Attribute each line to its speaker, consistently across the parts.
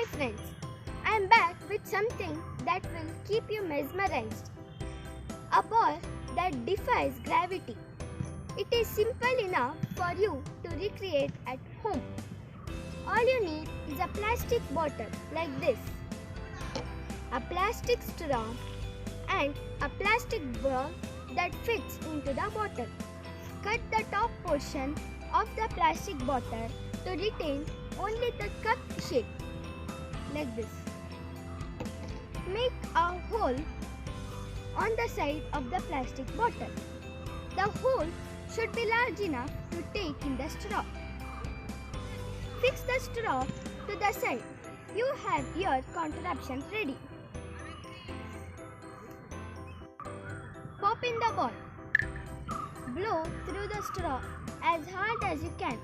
Speaker 1: Hi friends, I am back with something that will keep you mesmerized. A ball that defies gravity. It is simple enough for you to recreate at home. All you need is a plastic bottle like this, a plastic straw and a plastic ball that fits into the bottle. Cut the top portion of the plastic bottle to retain only the cup shape, like this. Make a hole on the side of the plastic bottle. The hole should be large enough to take in the straw. Fix the straw to the side. You have your contraption ready. Pop in the ball. Blow through the straw as hard as you can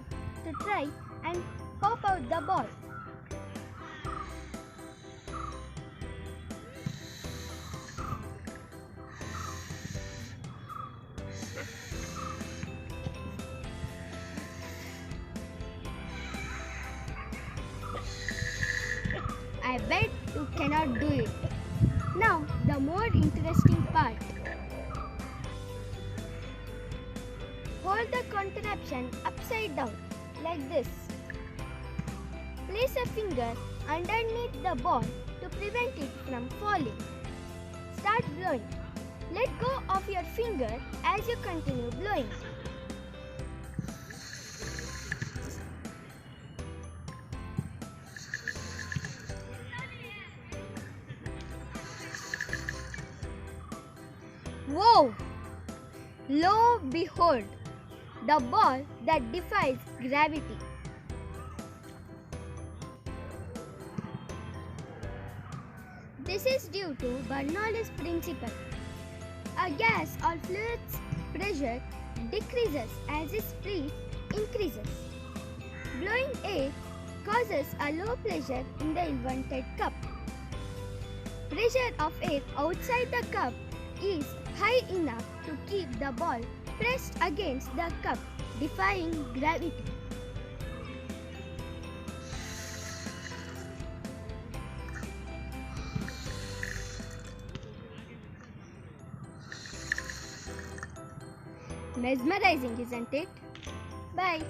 Speaker 1: to try and pop out the ball. I bet you cannot do it. Now the more interesting part. Hold the contraption upside down like this. Place a finger underneath the ball to prevent it from falling. Start blowing. Let go of your finger as you continue blowing. Whoa! Lo behold, the ball that defies gravity. This is due to Bernoulli's principle. A gas or fluid's pressure decreases as its speed increases. Blowing air causes a low pressure in the inverted cup. Pressure of air outside the cup is high enough to keep the ball pressed against the cup, defying gravity. Mesmerizing, isn't it? Bye.